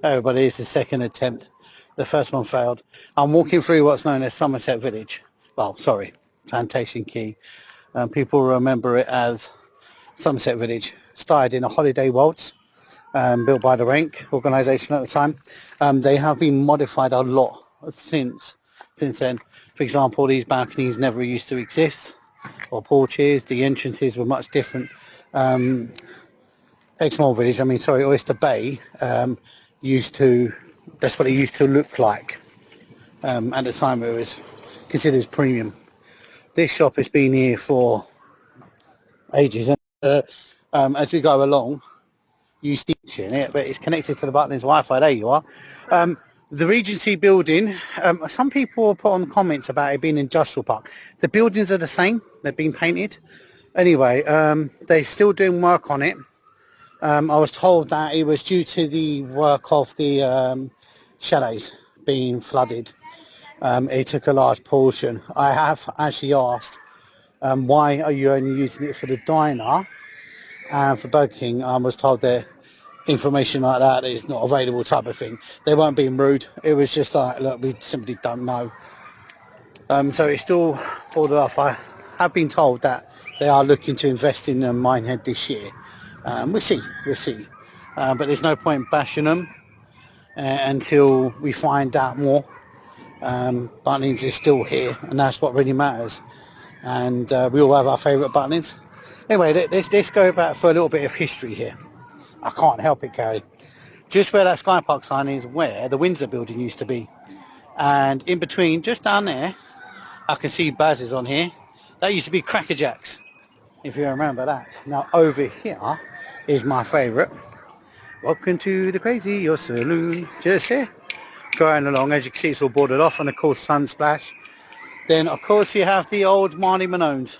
Everybody, it's the second attempt. The first one failed. I'm walking through what's known as Somerset Village. Well, sorry, Plantation Key. People remember it as Somerset Village. Started in a holiday waltz, built by the Rank organisation at the time. They have been modified a lot since then. For example, these balconies never used to exist, or porches. The entrances were much different. Exmoor Village, Oyster Bay, used to, that's what it used to look like. At the time it was considered as premium. This shop has been here for ages. As we go along, you see in it, but it's connected to the Butlins Wi-Fi. There you are. The Regency building, some people put on comments about it being an industrial park. The buildings are the same. They've been painted. Anyway, they're still doing work on it. I was told that it was due to the work of the chalets being flooded. It took a large portion. I have actually asked, why are you only using it for the diner and for Burger King? I was told that information like that is not available, type of thing. They weren't being rude. It was just like, look, we simply don't know. So it's still boarded off. I have been told that they are looking to invest in Minehead this year. We'll see. But there's no point bashing them until we find out more. Butlins is still here, and that's what really matters. And we all have our favourite Butlins. Anyway, let's go back for a little bit of history here. I can't help it, Gary. Just where that Sky Park sign is, where the Windsor building used to be. And in between, just down there, I can see Baz's on here. That used to be Cracker Jacks, if you remember that. Now over here is my favourite. Welcome to the Crazy Your Saloon. Just here. Going along, as you can see, it's all boarded off, and of course Sunsplash. Then of course you have the old Marley Manone's,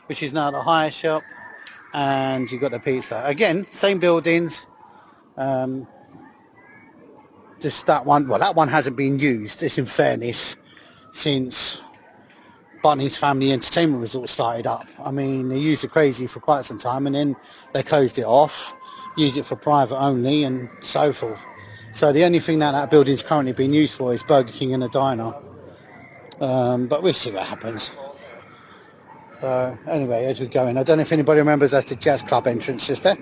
which is now the highest shop, and you've got the pizza. Again, same buildings. Just that one. Well, that one hasn't been used. It's in fairness since Butlins Family Entertainment Resort started up. I mean, they used the Crazy for quite some time, and then they closed it off, used it for private only, and so forth. So the only thing that building's currently being used for is Burger King and a diner. But we'll see what happens. So anyway, as we go in, I don't know if anybody remembers that's the Jazz Club entrance just there.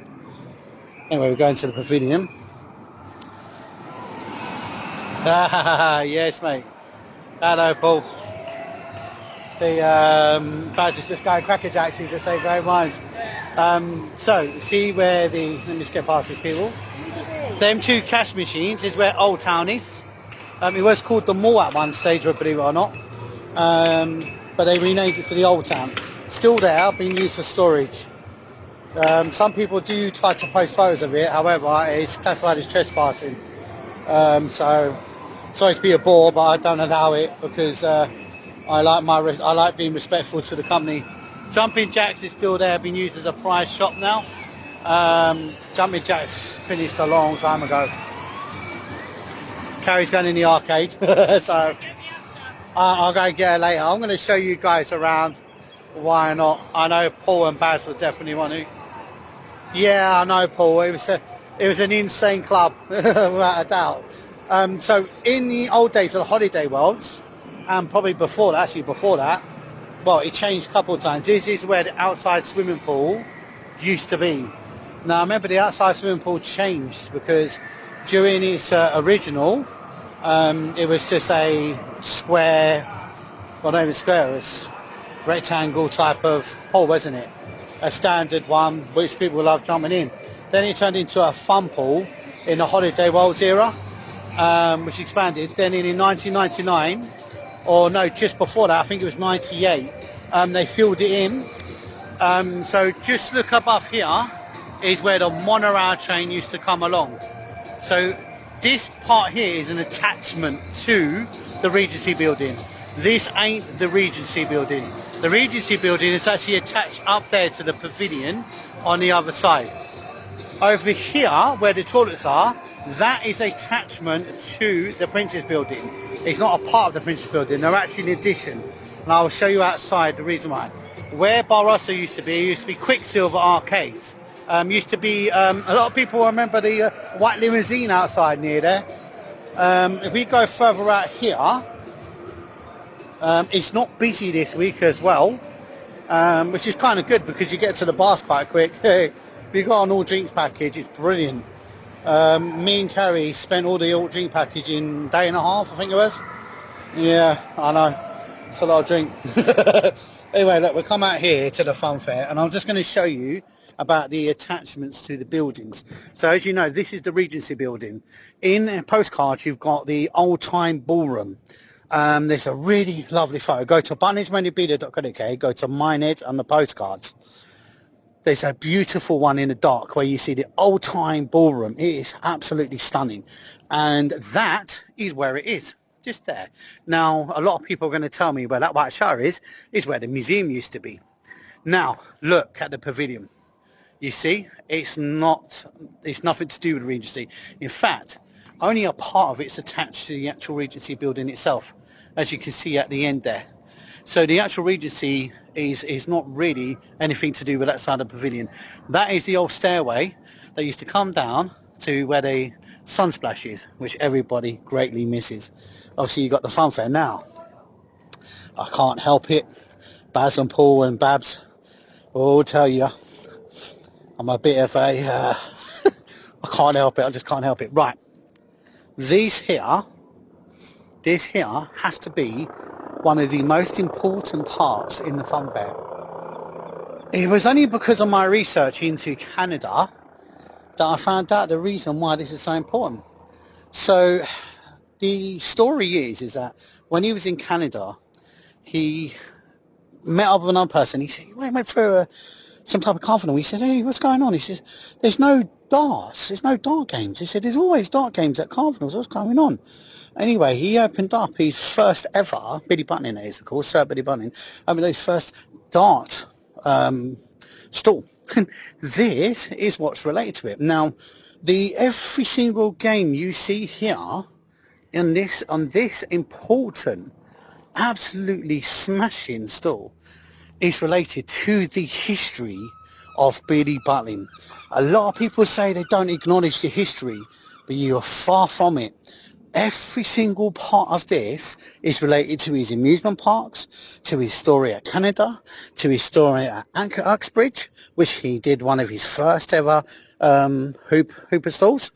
Anyway, we're going to the pavilion. Yes, mate. Hello, Paul. The Baz is just going Cracker Jacks to say great minds. So see where the, let me just get past these people. Them two cash machines is where Old Town is. It was called the Mall at one stage, believe it or not. But they renamed it to the Old Town. Still there, being used for storage. Some people do try to post photos of it, however, it's classified as trespassing. So sorry to be a bore, but I don't allow it because I like being respectful to the company. Jumping Jacks is still there, being used as a prize shop now. Jumping Jacks finished a long time ago. Carrie's going in the arcade, so I'll go and get her later. I'm going to show you guys around. Why not? I know Paul and Baz will definitely want to. Yeah, I know, Paul. It was an insane club, without a doubt. So in the old days of the holiday worlds, and probably before that, well, it changed a couple of times. This is where the outside swimming pool used to be. Now, I remember the outside swimming pool changed because during its original, it was just a square, well, not even square, it was rectangle type of pool, wasn't it? A standard one, which people love jumping in. Then it turned into a fun pool in the Holiday Worlds era, which expanded. Then in 1999, or no, just before that, I think it was 98, they filled it in. So just look above here is where the monorail train used to come along. So this part here is an attachment to the Regency building. This ain't the Regency building. The Regency building is actually attached up there to the pavilion on the other side. Over here, where the toilets are, that is attachment to the Princess building. It's not a part of the Princess building, they're actually an addition. And I will show you outside the reason why. Where Barroso used to be Quicksilver Arcades. Used to be, a lot of people remember the white limousine outside near there. If we go further out here, it's not busy this week as well, which is kind of good because you get to the bars quite quick. If you got an all drink package, it's brilliant. Me and Carrie spent all the all drink package in a day and a half, I think it was. Yeah, I know. It's a lot of drink. Anyway, look, we'll come out here to the fun fair and I'm just going to show you about the attachments to the buildings. So as you know, this is the Regency building. In postcards, you've got the old time ballroom. There's a really lovely photo. Go to butlinsminehead.co.uk, go to Minehead on the postcards. There's a beautiful one in the dark where you see the old time ballroom. It is absolutely stunning. And that is where it is. Just there. Now, a lot of people are going to tell me where that white shower is where the museum used to be. Now, look at the pavilion. You see, it's nothing to do with Regency. In fact, only a part of it's attached to the actual Regency building itself, as you can see at the end there. So the actual Regency is not really anything to do with that side of the pavilion. That is the old stairway that used to come down to where the Sunsplash is, which everybody greatly misses. Obviously, you've got the fun fair now. I can't help it. Baz and Paul and Babs will tell you I'm a bit of a... I can't help it. I just can't help it. Right. This here has to be one of the most important parts in the fun fair. It was only because of my research into Canada that I found out the reason why this is so important. So the story is that when he was in Canada, he met up with another person. He said, he went through some type of carnival. He said, hey, what's going on? He said, there's no darts, there's no dart games. He said, there's always dart games at carnivals. What's going on? Anyway, he opened up his first ever, Billy Butlin is, of course, Sir Billy Butlin, opened his first dart stall. This is what's related to it. Now, every single game you see here on this important, absolutely smashing stall is related to the history of Billy Butlin. A lot of people say they don't acknowledge the history, but you are far from it. Every single part of this is related to his amusement parks, to his story at Canada, to his story at Uxbridge, which he did one of his first ever hooper stalls.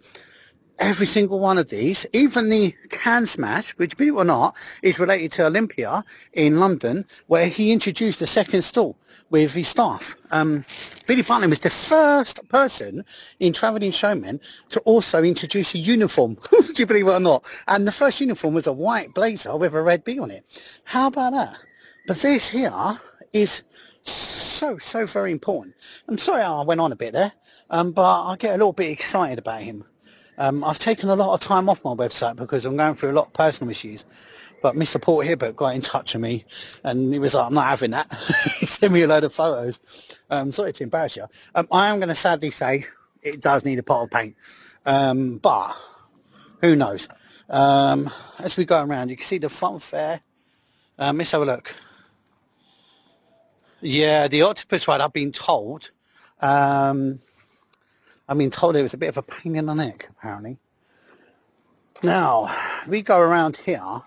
Every single one of these, even the can smash, which believe it or not, is related to Olympia in London, where he introduced the second stall with his staff. Billy Butlin was the first person in Travelling Showmen to also introduce a uniform. Do you believe it or not? And the first uniform was a white blazer with a red bee on it. How about that? But this here is so very important. I'm sorry I went on a bit there, but I get a little bit excited about him. I've taken a lot of time off my website because I'm going through a lot of personal issues. But Mr. Port Hibbert got in touch with me and he was like, I'm not having that. He sent me a load of photos. Sorry to embarrass you. I am going to sadly say it does need a pot of paint. But who knows? As we go around, you can see the fun fair. Let's have a look. Yeah, the octopus ride, I've been told it was a bit of a pain in the neck, apparently. Now, we go around here.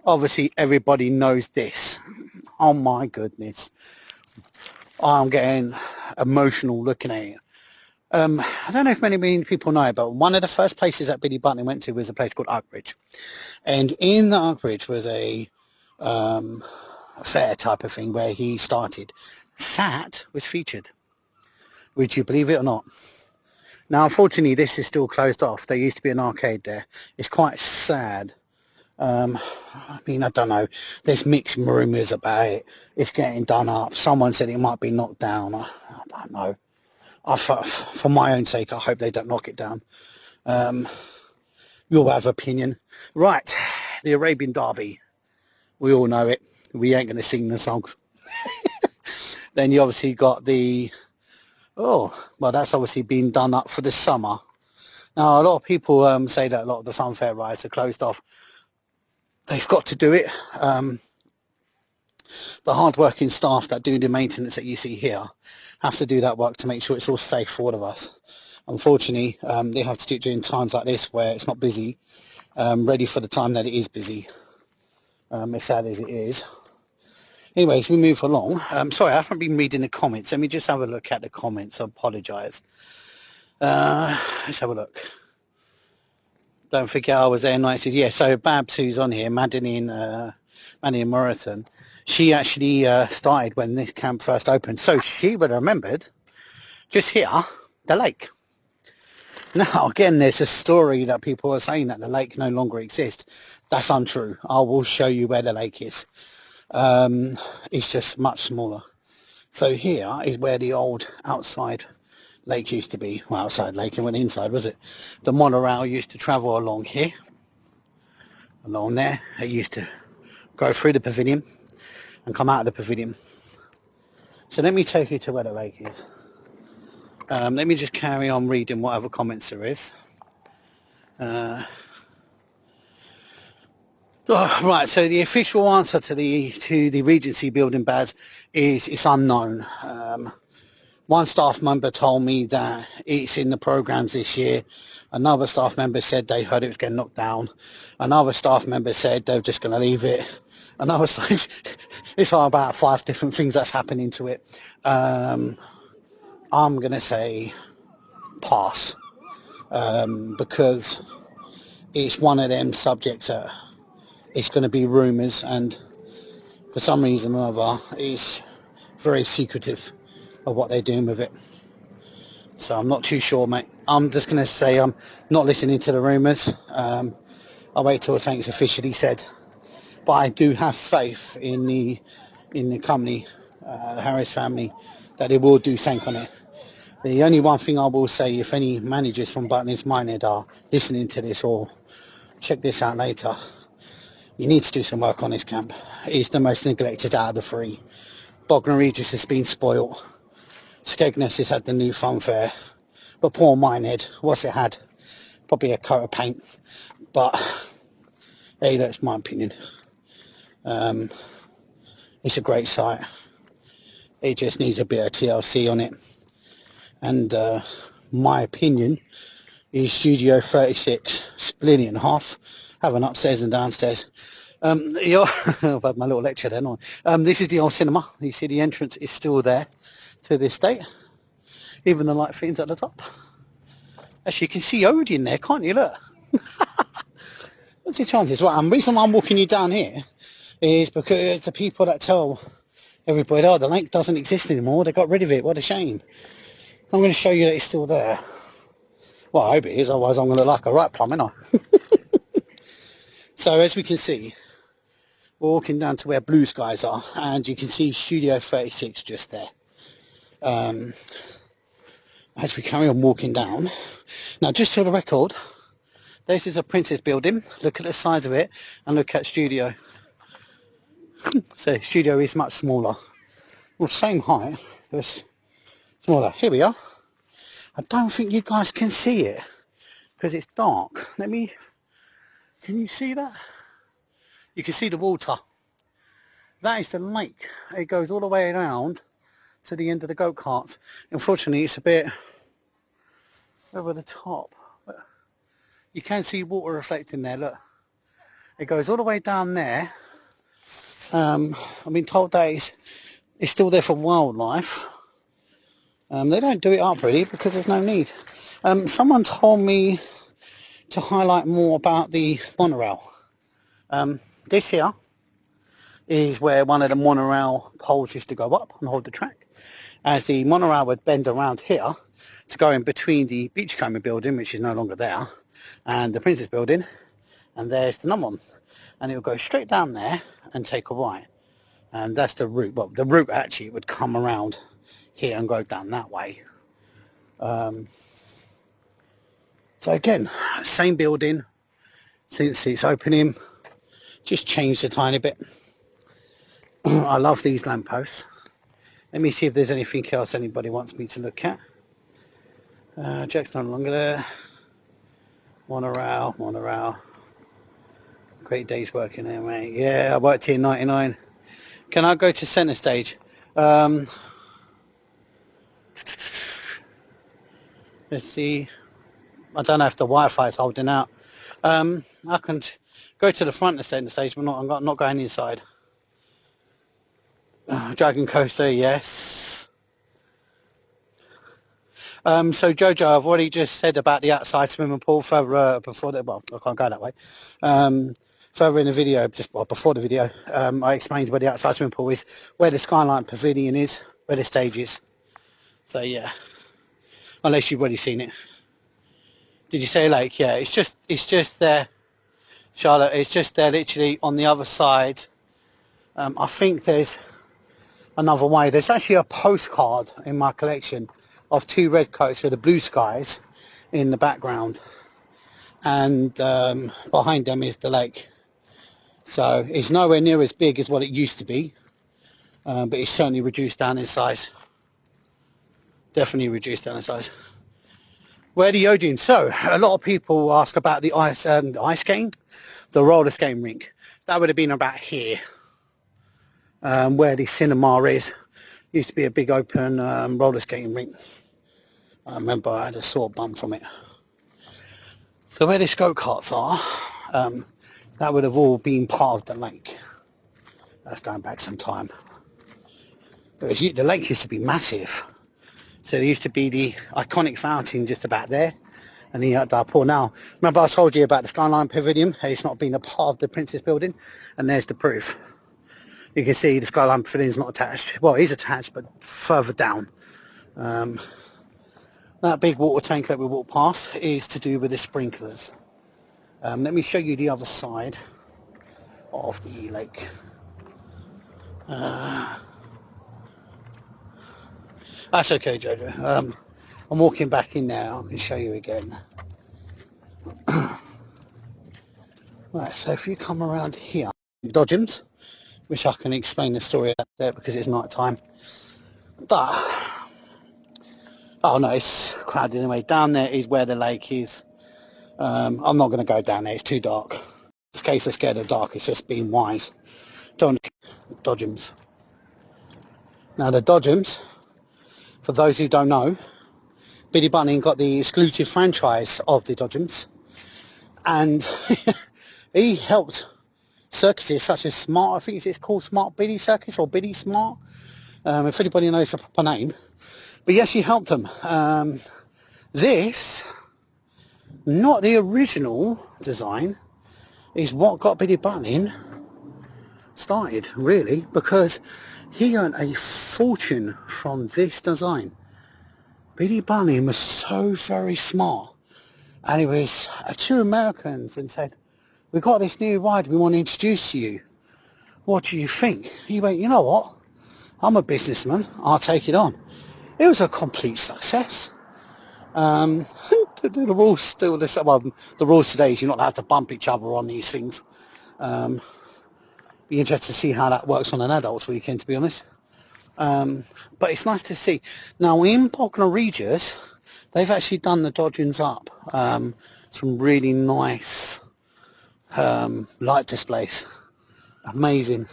Obviously, everybody knows this. Oh, my goodness. I'm getting emotional looking at it. I don't know if many people know, but one of the first places that Billy Butlin went to was a place called Uxbridge. And in the Uxbridge was a fair type of thing where he started. That was featured. Would you believe it or not? Now, unfortunately, this is still closed off. There used to be an arcade there. It's quite sad. I don't know. There's mixed rumours about it. It's getting done up. Someone said it might be knocked down. I don't know. For my own sake, I hope they don't knock it down. We all have opinion. Right, the Arabian Derby. We all know it. We ain't going to sing the songs. Then you obviously got the... that's obviously been done up for the summer. Now, a lot of people say that a lot of the funfair rides are closed off. They've got to do it. The hard-working staff that do the maintenance that you see here have to do that work to make sure it's all safe for all of us. Unfortunately, they have to do it during times like this where it's not busy, ready for the time that it is busy, as sad as it is. Anyways, we move along. Sorry, I haven't been reading the comments. Let me just have a look at the comments. I apologise. Let's have a look. Don't forget I was there 90s. Yeah, so Babs, who's on here, Madeline Marathon, she actually started when this camp first opened. So she would have remembered, just here, the lake. Now, again, there's a story that people are saying that the lake no longer exists. That's untrue. I will show you where the lake is. It's just much smaller. So here is where the old outside lake used to be. Well, outside lake, and went inside, was it? The monorail used to travel along here, along there. It used to go through the pavilion and come out of the pavilion. So let me take you to where the lake is. Let me just carry on reading whatever comments there is. Right, so the official answer to the Regency building badge is it's unknown. One staff member told me that it's in the programs this year. Another staff member said they heard it was getting knocked down. Another staff member said they're just going to leave it. Another it's all about 5 different things that's happening to it. I'm going to say pass, because it's one of them subjects that it's going to be rumours, and for some reason or other it's very secretive of what they're doing with it. So I'm not too sure, mate. I'm just going to say I'm not listening to the rumours. I'll wait till something's officially said. But I do have faith in the company, the Harris family, that they will do something on it. The only one thing I will say, if any managers from Butlins Minehead are listening to this or check this out later, you need to do some work on this camp. It's the most neglected out of the 3. Bognor Regis has been spoilt. Skegness has had the new fun fair. But poor Minehead, what's it had? Probably a coat of paint. But hey, that's my opinion. It's a great site. It just needs a bit of TLC on it. And my opinion is Studio 36, split it in half, have an upstairs and downstairs. I've had my little lecture then on. This is the old cinema. You see the entrance is still there to this date. Even the light fittings at the top. Actually, you can see Odin there, can't you? Look. What's the chances? Well, the reason why I'm walking you down here is because the people that tell everybody, oh, the lake doesn't exist anymore, they got rid of it, what a shame. I'm going to show you that it's still there. Well, I hope it is, otherwise I'm going to look like a right plum, ain't I? So as we can see, we're walking down to where blue skies are, and you can see Studio 36 just there. As we carry on walking down, now just for the record, this is a Princess building. Look at the size of it, and look at Studio. So Studio is much smaller. Well, same height, but smaller. Here we are. I don't think you guys can see it because it's dark. Can you see that? You can see the water. That is the lake. It goes all the way around to the end of the go-karts. Unfortunately, it's a bit over the top. But you can see water reflecting there, look. It goes all the way down there. I've been told that it's still there for wildlife. They don't do it up really because there's no need. Someone told me to highlight more about the monorail. This here is where one of the monorail poles used to go up and hold the track. As the monorail would bend around here to go in between the Beachcomber building, which is no longer there, and the Princess building, and there's the number one. And it would go straight down there and take a right. And that's the route. Well, the route actually would come around here and go down that way. So again, same building since its opening, just changed a tiny bit. I love these lampposts. Let me see if there's anything else anybody wants me to look at. Jack's no longer there. Monorail. Great days working there, mate. Yeah, I worked here in 99. Can I go to centre stage? Let's see. I don't know if the Wi-Fi is holding out. I can go to the front of the stage, but I'm not going inside. Dragon Coaster, yes. So Jojo, I've already just said about the outside swimming pool further before the, well, I can't go that way. Further in the video, before the video, I explained where the outside swimming pool is, where the Skyline Pavilion is, where the stage is. So yeah, unless you've already seen it. Did you say lake? Yeah, it's just there, Charlotte. It's just there, literally on the other side. I think there's another way. There's actually a postcard in my collection of 2 red coats with the blue skies in the background, and behind them is the lake. So it's nowhere near as big as what it used to be, but it's certainly reduced down in size. Definitely reduced down in size. Where the Yojin? So a lot of people ask about the ice skating, the roller skating rink. That would have been about here, where the cinema is. Used to be a big open roller skating rink. I remember I had a sore bum from it. So where the go-karts are, that would have all been part of the lake. That's going back some time. The lake used to be massive. So there used to be the iconic fountain just about there, and the outdoor pool. Now, remember I told you about the Skyline Pavilion? It's not been a part of the Princess Building, and there's the proof. You can see the Skyline Pavilion is not attached. Well, it is attached, but further down. That big water tank that we walked past is to do with the sprinklers. Let me show you the other side of the lake. That's okay, Jojo. I'm walking back in now. I can show you again. Right, so if you come around here, Dodgems, which I can explain the story up there because it's night time. But, oh no, it's crowded anyway. Down there is where the lake is. I'm not going to go down there, it's too dark. In this case, I'm scared of dark, it's just being wise. Don't Dodgems. Now the Dodgems, for those who don't know, Billy Bunning got the exclusive franchise of the Dodgems, and he helped circuses such as Smart, I think it's called Smart Billy Circus or Billy Smart, if anybody knows the proper name. But yes, he helped them. This, not the original design, is what got Billy Bunning started, really, because he earned a fortune from this design. Billy Bunning was so very smart, and he was 2 Americans and said, "We got this new ride we want to introduce to you. What do you think?" He went, "You know what? I'm a businessman. I'll take it on." It was a complete success. The rules still the same. Well, the rules today is you're not allowed to bump each other on these things. Be interested to see how that works on an adult's weekend, to be honest. But it's nice to see. Now in Bognor Regis, they've actually done the Dodgems up. Some really nice light displays. Amazing.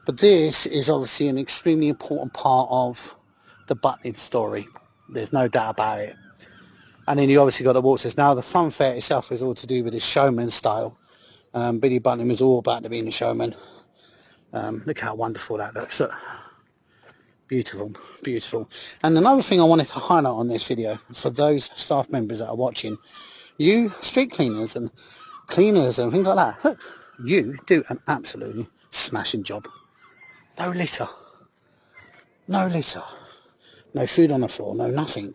But this is obviously an extremely important part of the Butlins story. There's no doubt about it. And then you obviously got the waltzers. Now the fun fair itself is all to do with his showman style. Billy Bunting was all about being a showman. Look how wonderful that looks. Look. Beautiful, beautiful. And another thing I wanted to highlight on this video, for those staff members that are watching, you street cleaners and things like that, look, you do an absolutely smashing job. No litter. No litter. No food on the floor, no nothing.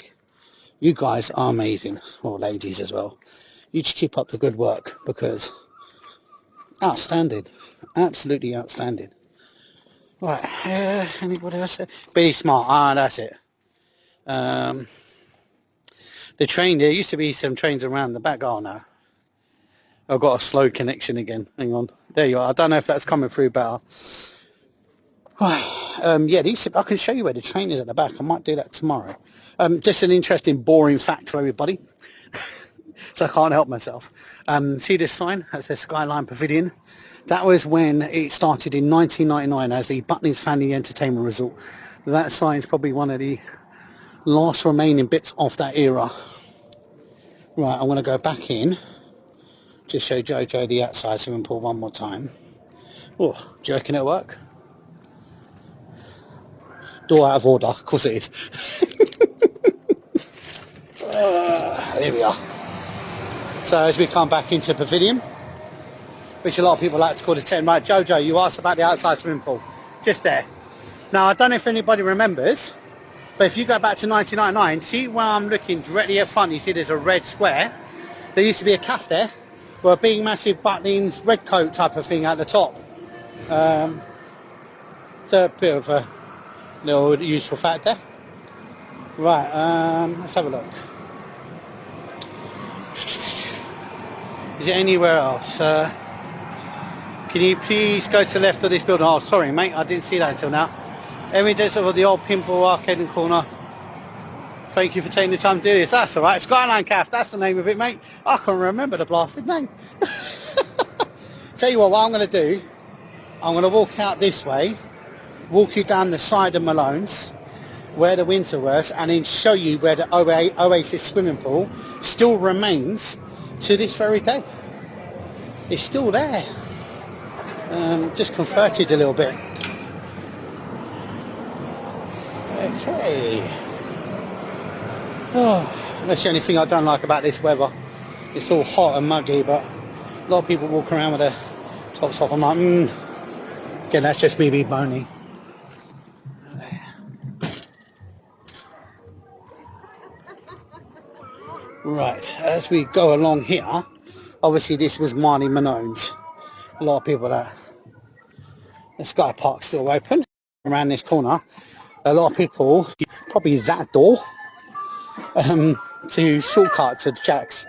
You guys are amazing, or ladies as well. You just keep up the good work, because outstanding. Absolutely outstanding. Right, anybody else? Be smart. Ah, that's it. The train, there used to be some trains around the back. Oh no. I've got a slow connection again. Hang on. There you are. I don't know if that's coming through better. Right. Yeah, I can show you where the train is at the back. I might do that tomorrow. Just an interesting, boring fact for everybody. So I can't help myself. See this sign that says Skyline Pavilion? That was when it started in 1999 as the Butlins Family Entertainment Resort. That sign is probably one of the last remaining bits of that era. Right, I'm going to go back in, just show Jojo the outside swimming pool one more time. Oh, do you reckon it'll work? Door out of order, of course it is. Here we are. So as we come back into Pavilion, which a lot of people like to call the 10, right, Jojo, you asked about the outside swimming pool, just there. Now, I don't know if anybody remembers, but if you go back to 1999, see where I'm looking directly at front, you see there's a red square. There used to be a calf there, with a big massive Butlins red coat type of thing at the top. It's a bit of a little useful fact there. Right, let's have a look. Is there anywhere else? Can you please go to the left of this building? Oh, sorry, mate, I didn't see that until now. Evidence of the old pinball arcade and corner. Thank you for taking the time to do this. That's all right. Skyline Calf, that's the name of it, mate. I can't remember the blasted name. Tell you what I'm going to do. I'm going to walk out this way, walk you down the side of Malone's, where the winter was, and then show you where the Oasis swimming pool still remains to this very day. It's still there. Just converted a little bit. Okay. Oh, that's the only thing I don't like about this weather. It's all hot and muggy, but a lot of people walk around with their tops off. I'm like, Again, that's just me being moany. Right, as we go along here, obviously this was Marnie Manone's. A lot of people that the Sky Park's still open around this corner. A lot of people, probably that door, to shortcut to Jack's,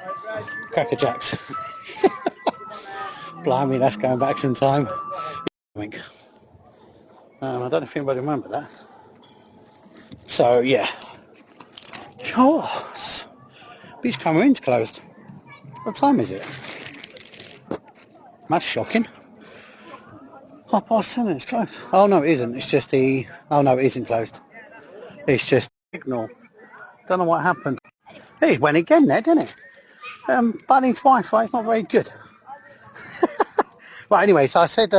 Cracker Jack's. Blimey, that's going back some time. I think. I don't know if anybody remember that. So yeah. Oh, Beach Cameroon's closed. What time is it? That's shocking. 7:30, it's closed. Oh no, it isn't. It's just the. Oh no, it isn't closed. It's just signal. Don't know what happened. It went again there, didn't it? Butlins Wi-Fi is not very good. Right, anyway, so I said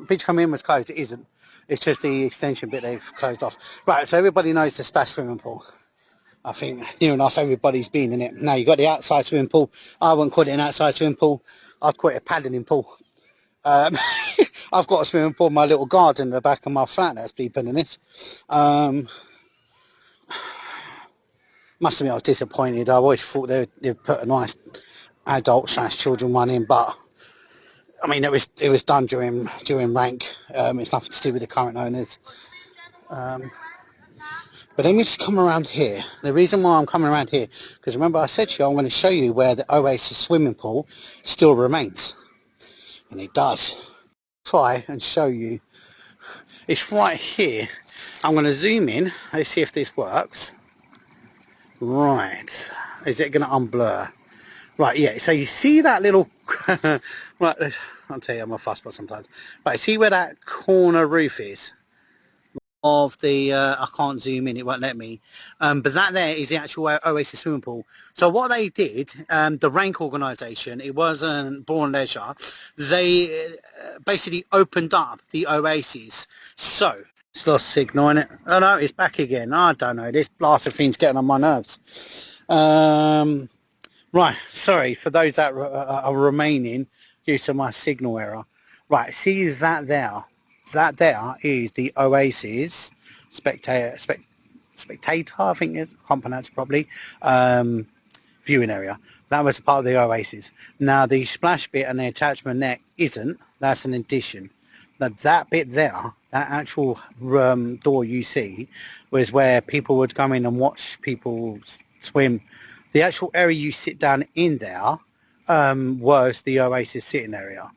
Beach Cameroon was closed. It isn't. It's just the extension bit they've closed off. Right, so everybody knows the splash swimming pool. I think near enough everybody's been in it. Now you've got the outside swimming pool. I wouldn't call it an outside swimming pool. I'd call it a paddling pool. I've got a swimming pool in my little garden in the back of my flat that's beeping in this. Must admit I was disappointed. I always thought they'd put a nice adult/children one in, but I mean it was done during rank. It's nothing to do with the current owners. But let me just come around here. The reason why I'm coming around here, because remember I said to you I'm going to show you where the Oasis swimming pool still remains. And it does. Try and show you. It's right here. I'm going to zoom in. Let's see if this works. Right. Is it going to unblur? Right, yeah. So you see that little... right, I'll tell you, I'm a fussbot sometimes. Right, see where that corner roof is? Of the I can't zoom in, it won't let me, but that there is the actual Oasis swimming pool. So what they did, the rank organisation, it wasn't Born Leisure, they basically opened up the Oasis. So it's lost signal in it. Oh no, it's back again. I don't know, this blasted thing's getting on my nerves. Right, sorry for those that are remaining due to my signal error. Right, see that there. That there is the Oasis spectator, I think it is, I can't pronounce it properly, viewing area. That was part of the Oasis. Now the splash bit and the attachment there isn't, that's an addition. Now that bit there, that actual door you see, was where people would come in and watch people swim. The actual area you sit down in there was the Oasis sitting area.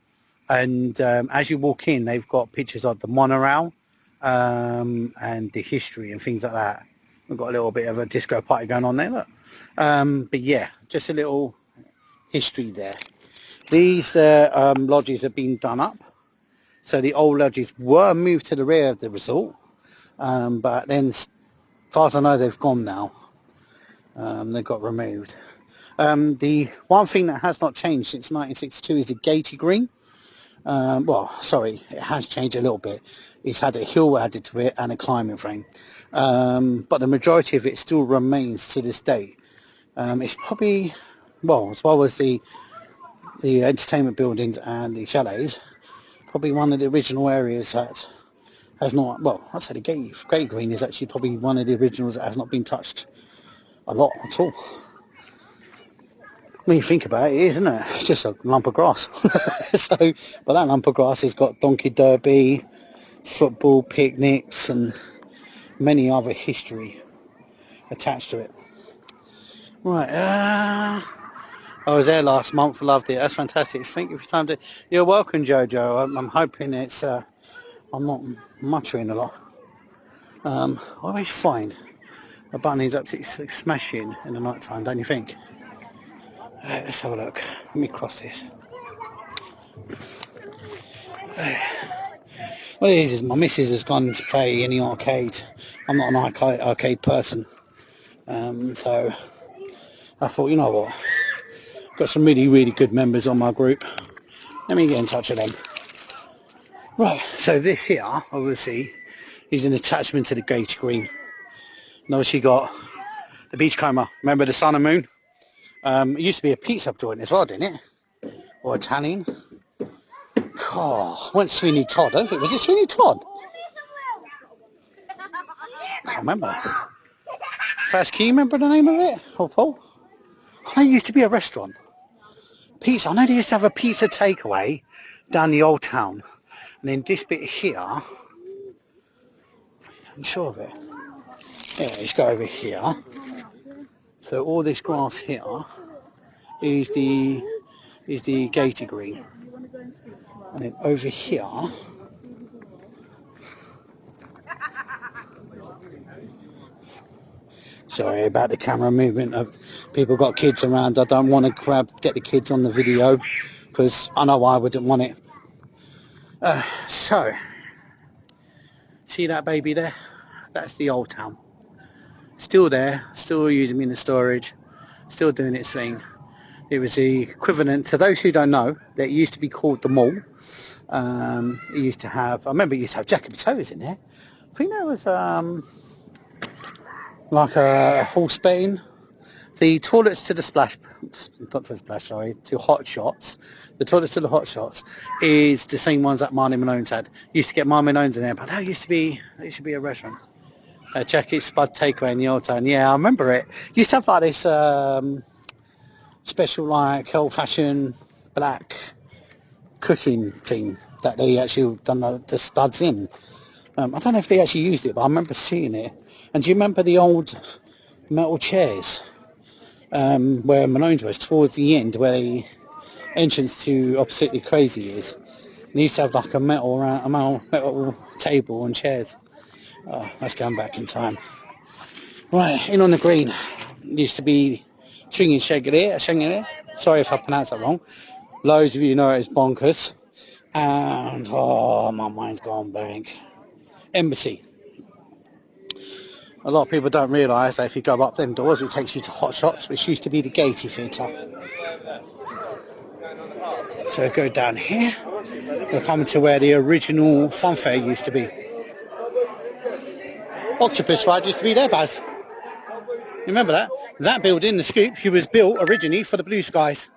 And as you walk in, they've got pictures of the monorail and the history and things like that. We've got a little bit of a disco party going on there, look. But yeah, just a little history there. These lodges have been done up. So the old lodges were moved to the rear of the resort. But then, as far as I know, they've gone now. They got removed. The one thing that has not changed since 1962 is the gated green. Well, sorry, it has changed a little bit. It's had a hill added to it and a climbing frame. But the majority of it still remains to this day. It's probably, well, as well as the entertainment buildings and the chalets, probably one of the original areas that has not, well, I'd say the gate green is actually probably one of the originals that has not been touched a lot at all. When you think about it, it is, isn't it? It's just a lump of grass. But that lump of grass has got donkey derby, football, picnics, and many other history attached to it. Right, I was there last month, loved it. That's fantastic. Thank you for your time. You're welcome, Jojo. I'm hoping it's, I'm not muttering a lot. I always find the Butlins absolutely smashing in the night time, don't you think? Let's have a look. Let me cross this. What it is my missus has gone to play in the arcade. I'm not an arcade person. So I thought, you know what? Got some really, really good members on my group. Let me get in touch with them. Right, so this here, obviously, is an attachment to the gate green. And obviously got the beachcomber. Remember the sun and moon? It used to be a pizza joint as well, didn't it? Or Italian. Oh, went Sweeney Todd. I don't think, was it Sweeney Todd? I can't remember. First, can you remember the name of it? Or Paul? I know it used to be a restaurant. Pizza. I know they used to have a pizza takeaway down the old town. And then this bit here, I'm sure of it. Yeah, let's go over here. So all this grass here is the gated green. And then over here, sorry about the camera movement of people got kids around. I don't want to get the kids on the video because I know I wouldn't want it. So, see that baby there? That's the old town. Still there, still using in the storage, still doing its thing. It was the equivalent, to those who don't know, that used to be called the mall. It used to have, I remember it used to have Jack and Potatoes in there. I think there was like a horse betting. The toilets to the splash, not to the splash, sorry, to Hot Shots. The toilets to the Hot Shots is the same ones that Marnie Malone's had. Used to get Marnie Malone's in there, but that used to be a restaurant. Jackie's Spud Takeaway in the old town. Yeah, I remember it. Used to have like this special, like old-fashioned black cooking thing that they actually done the spuds in. I don't know if they actually used it, but I remember seeing it. And do you remember the old metal chairs where Malone's was towards the end, where the entrance to opposite the Crazy is? And they used to have like a metal table and chairs. Oh, that's going back in time. Right, in on the green. Used to be Tringy Shagger. Sorry if I pronounced that wrong. Loads of you know it as Bonkers. And, oh, my mind's gone blank. Embassy. A lot of people don't realise that if you go up them doors, it takes you to Hot Shots, which used to be the Gaiety Theatre. So go down here. We're coming to where the original funfair used to be. Octopus Ride used to be there, Baz. You remember that? That building, the Scoop, was built originally for the Blue Skies.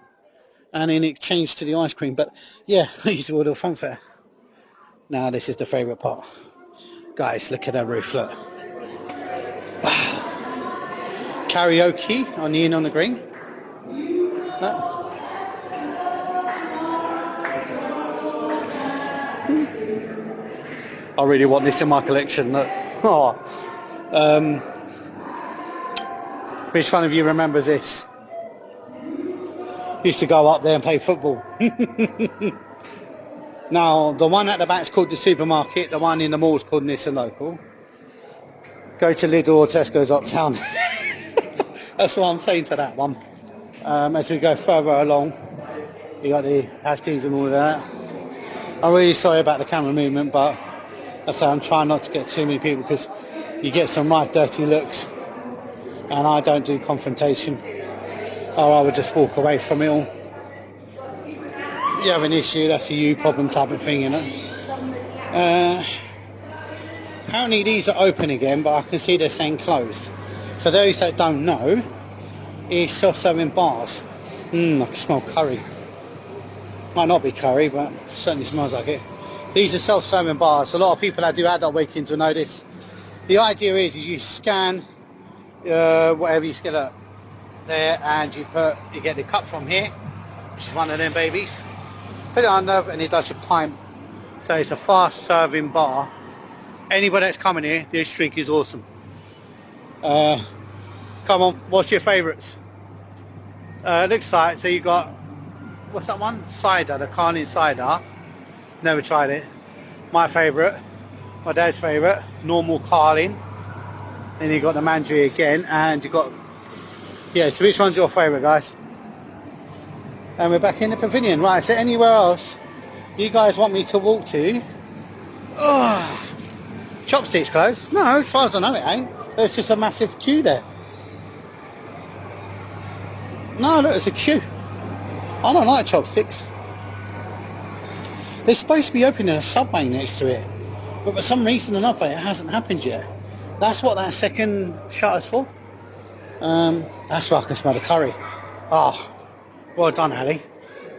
And then it changed to the ice cream. But yeah, I used to order a funfair. Now this is the favourite part. Guys, look at that roof, look. Wow. Karaoke on the In on the Green. I really want this in my collection. Look. Oh. Which one of you remembers this? Used to go up there and play football. Now, the one at the back is called the supermarket. The one in the mall is called Nissan Local. Go to Lidl or Tesco's uptown. That's what I'm saying to that one. As we go further along, you got the Asties and all of that. I'm really sorry about the camera movement, but that's why I'm trying not to get too many people because you get some right dirty looks. and I don't do confrontation, or I would just walk away from it all. You have an issue, that's a you problem type of thing, you know. Apparently these are open again, but I can see they're saying closed. For those that don't know, it's self-serving bars. I can smell curry. Might not be curry, but it certainly smells like it. These are self-serving bars. A lot of people that do adult weekends will know this. The idea is you scan whatever you get up there, and you get the cup from here, which is one of them babies. Put it under, and it does your pint. So it's a fast-serving bar. Anybody that's coming here, this drink is awesome. Come on, what's your favourites? Looks like, so you got, what's that one? Cider, the Carling cider. Never tried it. My favourite, my dad's favourite, normal Carling. Then you got the Mandarin again, and you got, yeah, so which one's your favourite, guys? And we're back in the pavilion. Right, so anywhere else you guys want me to walk to? Oh, Chopsticks closed? No, as far as I know it ain't. There's just a massive queue there. No, look, there's a queue. I don't like Chopsticks. They're supposed to be opening a Subway next to it, but for some reason or another it hasn't happened yet. That's what that second shutter's for. That's where I can smell the curry. Oh, well done, Ali.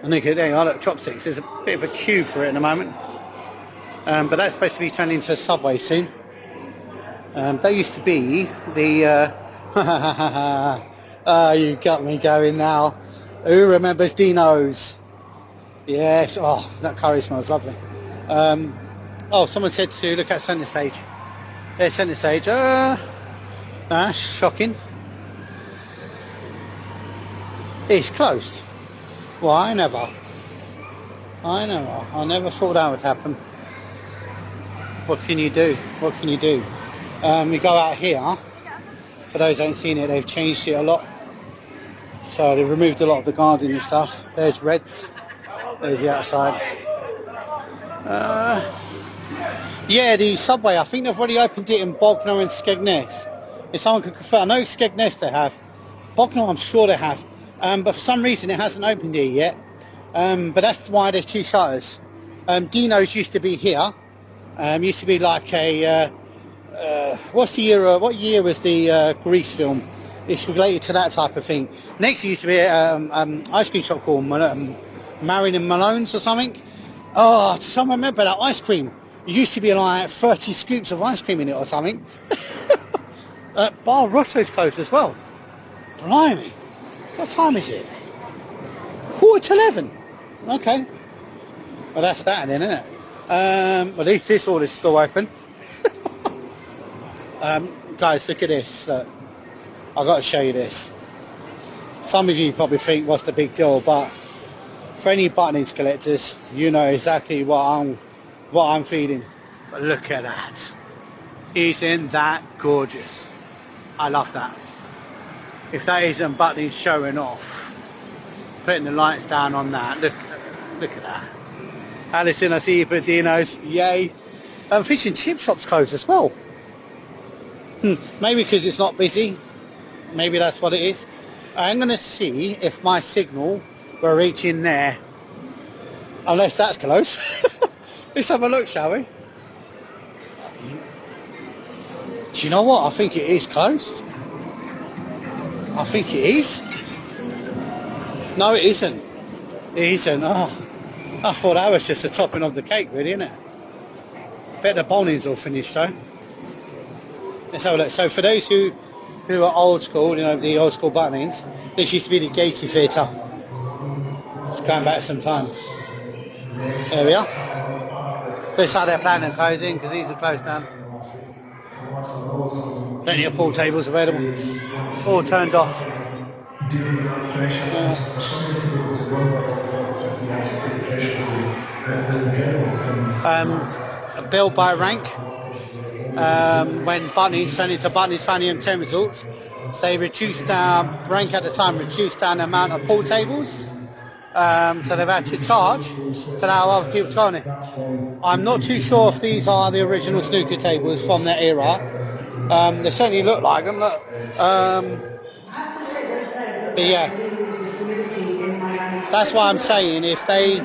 And look at there, I look, Chopsticks. There's a bit of a queue for it in a moment. But that's supposed to be turned into a Subway soon. That used to be the... oh, you got me going now. Who remembers Dino's? Yes, oh, that curry smells lovely. Oh, someone said to look at centre stage. There's centre stage. Shocking. It's closed. Well, I never thought that would happen. What can you do? What can you do? We go out here. For those that haven't seen it, they've changed it a lot. So they've removed a lot of the garden and stuff. There's Reds. There's the outside. Yeah, the Subway, I think they've already opened it in Bognor and Skegness. If someone could confirm, I know Skegness they have. Bognor, I'm sure they have. But for some reason it hasn't opened here yet. But that's why there's two shutters. Dino's used to be here. Used to be like a... what year was the Grease film? It's related to that type of thing. Next, it used to be ice cream shop called Marion and Malone's or something. Oh, does someone remember that ice cream? It used to be like 30 scoops of ice cream in it or something. Bar Rosso's closed as well. Blimey. What time is it? 11:15. Okay. Well, that's that then, isn't it? At least this all is still open. Guys, look at this. I've got to show you this. Some of you probably think, what's the big deal? But for any Butlins collectors, you know exactly what I'm feeling. But look at that. Isn't that gorgeous? I love that. If that isn't Butlins showing off, putting the lights down on that, look at that. Alison, I see you put Dino's, yay. Fish and chip shop's closed as well. Maybe because it's not busy. Maybe that's what it is. I'm going to see if my signal will reach in there. Unless that's close. Let's have a look, shall we? Do you know what? I think it is closed. I think it is. No, it isn't. It isn't. Oh, I thought that was just the topping of the cake, really, isn't it? Bet the bowling's all finished, though. Let's have a look. So for those who are old school, you know, the old school Butlins, this used to be the Gatey Theatre. It's going back some time. There we are. Looks like they're planning on closing because these are closed down. Plenty of pool tables available. All turned off. A bill by rank. When Butlins turned into Butlins Family and 10 Resorts, they reduced rank at the time, reduced down the amount of pool tables. So they've had to charge to allow other people to go on it. I'm not too sure if these are the original snooker tables from that era, They certainly look like them. Look. But yeah, that's why I'm saying if they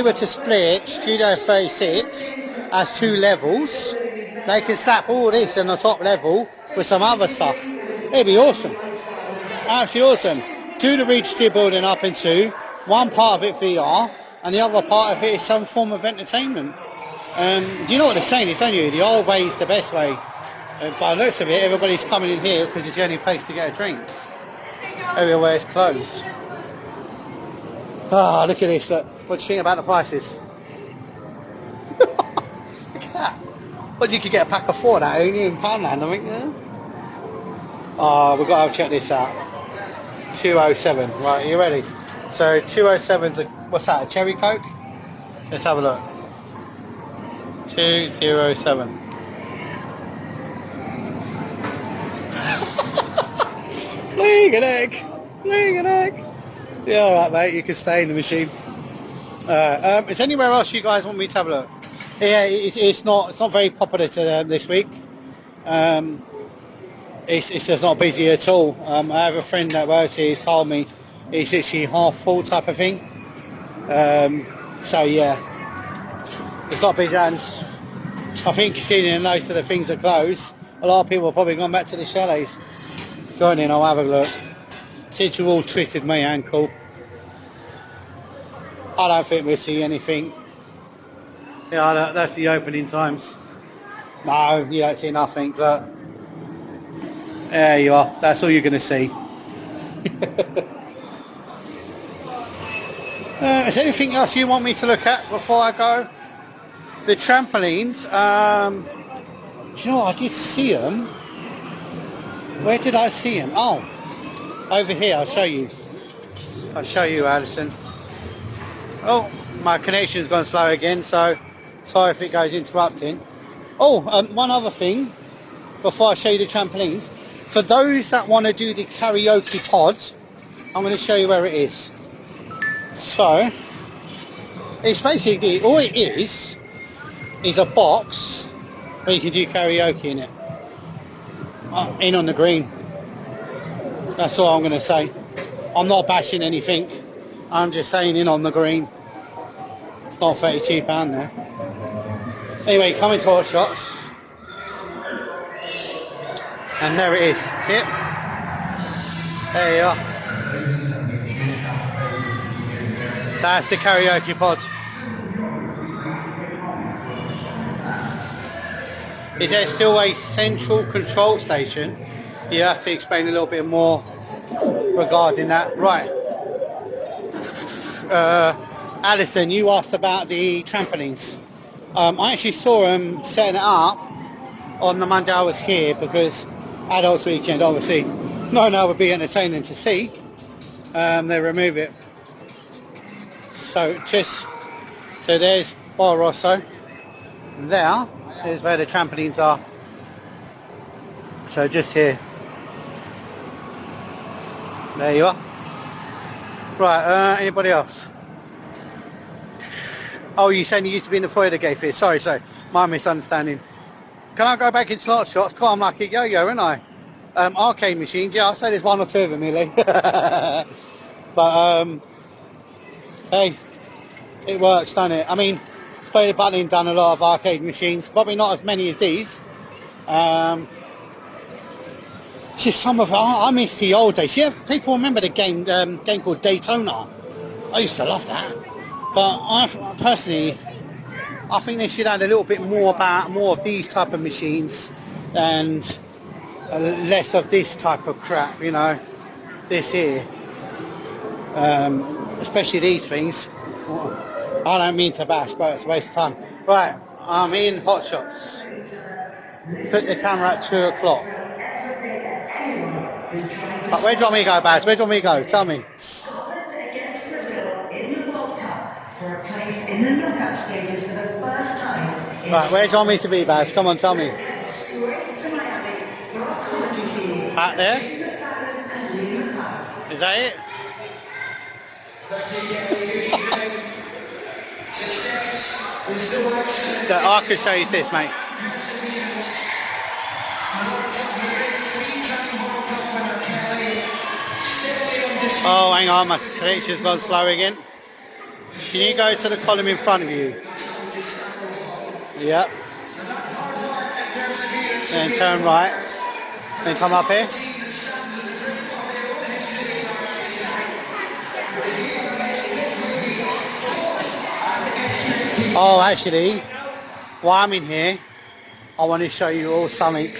were to split Studio 36 as 2 levels, they can slap all this on the top level with some other stuff. It'd be awesome. Absolutely awesome. Do the Regency building up in 2. One part of it VR, and the other part of it is some form of entertainment. Do you know what they're saying? It's only the old way is the best way. By the looks of it, everybody's coming in here because it's the only place to get a drink. Everywhere is closed. Ah, look at this. Look. What do you think about the prices? Look at that. What, you could get a pack of 4 that only in Poundland, I think, yeah? Oh, we've got to check this out. 207. Right, are you ready? So 207's what's that, a cherry coke? Let's have a look. 207. Fling an egg. Fling an egg. Yeah, alright mate, you can stay in the machine. Is there anywhere else you guys want me to have a look? Yeah, it's not very popular to this week. It's just not busy at all. I have a friend that works here, he's told me it's literally half full type of thing. So yeah, it's not busy, and I think considering most of the things are closed, a lot of people have probably gone back to the chalets. Go on in, I'll have a look. Since you all twisted my ankle, I don't think we'll see anything. Yeah, that's the opening times. No, you don't see nothing. Look, there you are. That's all you're going to see. Is there anything else you want me to look at before I go? The trampolines. Do you know what? I did see them. Where did I see them? Oh, over here. I'll show you. I'll show you, Alison. Oh, my connection's gone slow again, so sorry if it goes interrupting. Oh, one other thing before I show you the trampolines. For those that want to do the karaoke pods, I'm going to show you where it is. So, it's basically, all it is a box where you can do karaoke in it. In on the green. That's all I'm going to say. I'm not bashing anything. I'm just saying in on the green. It's not £32 there. Anyway, come into Hot Shots. And there it is. See it? There you are. That's the karaoke pod. Is there still a central control station? You have to explain a little bit more regarding that. Right. Alison, you asked about the trampolines. I actually saw them setting it up on the Monday I was here because Adults Weekend, obviously, no would be entertaining to see. They remove it. So there's Barroso. There is where the trampolines are. So just here. There you are. Right, anybody else? Oh, you saying you used to be in the foyer gate here? Sorry, my misunderstanding. Can I go back in slot shots? Quite I'm like a yo-yo, aren't I? Arcade machines, yeah, I'll say there's 1 or 2 of them, really. But, hey, it works, doesn't it? I mean, Player Butlins done a lot of arcade machines, probably not as many as these. Just some of I miss the old days. Yeah, people remember the game called Daytona. I used to love that. But I personally think they should add a little bit more of these type of machines and less of this type of crap, you know. This here. Especially these things. I don't mean to bash, but it's a waste of time. Right, I'm in Hot Shots. Put the camera at 2 o'clock. But where do you want me to go, Baz? Where do you want me to go? Tell me. Scotland against Brazil in the World Cup for a place in the knockout stages for the first time. Right, where do you want me to be, Baz? Come on, tell me. Straight to Miami for our commentary team. Back there? Is that it? I could show you this, mate. Oh, hang on, my selection's gone slow again. Can you go to the column in front of you? Yep. Then turn right. Then come up here. Oh, actually, while I'm in here, I want to show you all something